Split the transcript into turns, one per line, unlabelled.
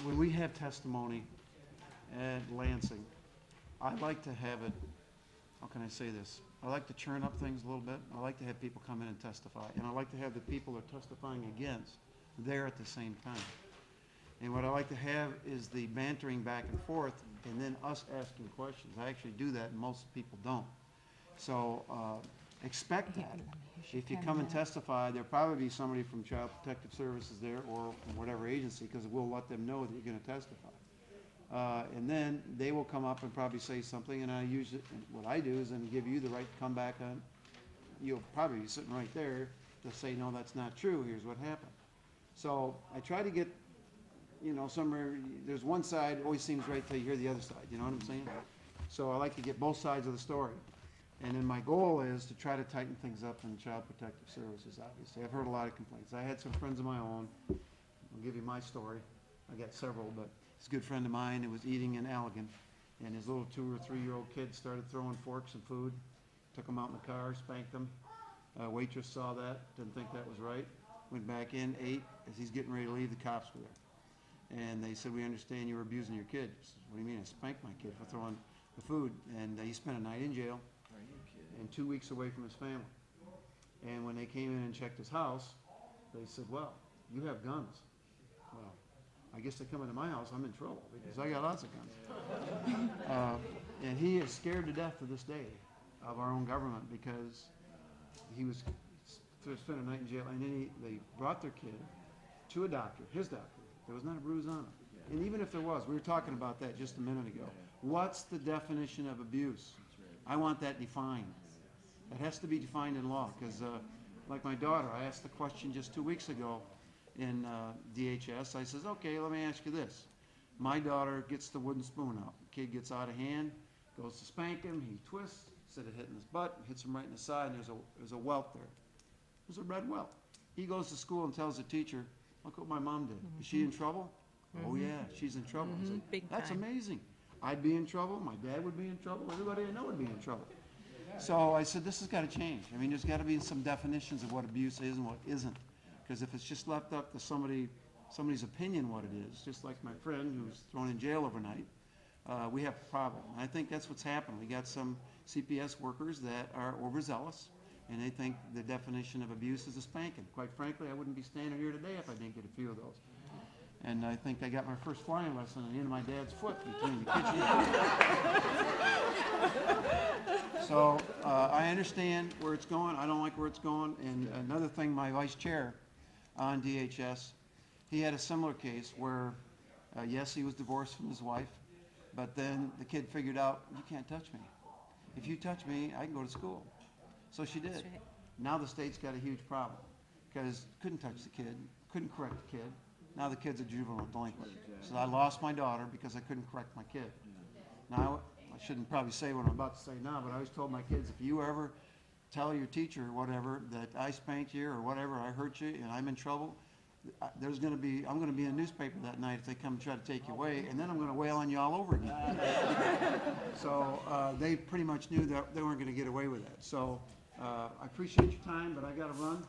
when we have testimony at Lansing, I like to have it, how can I say this? I like to churn up things a little bit. I like to have people come in and testify. And I like to have the people they're testifying against there at the same time. And what I like to have is the bantering back and forth and then us asking questions. I actually do that and most people don't. So expect that. If you come and testify, there'll probably be somebody from Child Protective Services there or from whatever agency, because we'll let them know that you're going to testify. And then they will come up and probably say something, and I use it. What I do is then give you the right to come back on. You'll probably be sitting right there to say, no, that's not true. Here's what happened. So I try to get, you know, somewhere. There's one side always seems right till you hear the other side. You know what I'm saying? So I like to get both sides of the story. And then my goal is to try to tighten things up in Child Protective Services, obviously. I've heard a lot of complaints. I had some friends of my own. I'll give you my story. I got several, but it's a good friend of mine who was eating in Allegan, and his little 2 or 3-year-old kid started throwing forks and food, took him out in the car, spanked him. Waitress saw that, didn't think that was right, went back in, ate. As he's getting ready to leave, the cops were there. And they said, we understand you were abusing your kid. He said, what do you mean? I spanked my kid for throwing the food. And he spent a night in jail and 2 weeks away from his family. And when they came in and checked his house, they said, well, you have guns. Well, I guess they come into my house, I'm in trouble because I got lots of guns. And he is scared to death to this day of our own government because he was spent a night in jail, and then they brought their kid to a doctor, his doctor. There was not a bruise on him. And even if there was, we were talking about that just a minute ago. What's the definition of abuse? I want that defined. It has to be defined in law because, like my daughter, I asked the question just 2 weeks ago in D.H.S. I says, okay, let me ask you this. My daughter gets the wooden spoon out. The kid gets out of hand, goes to spank him, he twists, instead of hitting his butt, hits him right in the side, and there's a welt there. There's a red welt. He goes to school and tells the teacher, look what my mom did. Is she in trouble? Oh yeah, she's in trouble. I said, that's amazing. I'd be in trouble, my dad would be in trouble, everybody I know would be in trouble. So I said, this has got to change. I mean, there's got to be some definitions of what abuse is and what isn't. Because if it's just left up to somebody's opinion what it is, just like my friend who was thrown in jail overnight, we have a problem. And I think that's what's happened. We got some CPS workers that are overzealous, and they think the definition of abuse is a spanking. Quite frankly, I wouldn't be standing here today if I didn't get a few of those. And I think I got my first flying lesson at the end of my dad's foot between the kitchen. So I understand where it's going. I don't like where it's going. And another thing, my vice chair on D.H.S., he had a similar case where, yes, he was divorced from his wife, but then the kid figured out, you can't touch me. If you touch me, I can go to school. So she did. Right. Now the state's got a huge problem because couldn't touch the kid, couldn't correct the kid. Now the kid's a juvenile delinquent. So I lost my daughter because I couldn't correct my kid. Now, I shouldn't probably say what I'm about to say now, but I always told my kids, if you ever tell your teacher or whatever that I spanked you or whatever, I hurt you and I'm in trouble, I'm going to be in a newspaper that night if they come and try to take you away, and then I'm going to wail on you all over again. So they pretty much knew that they weren't going to get away with that. So I appreciate your time, but I got to run.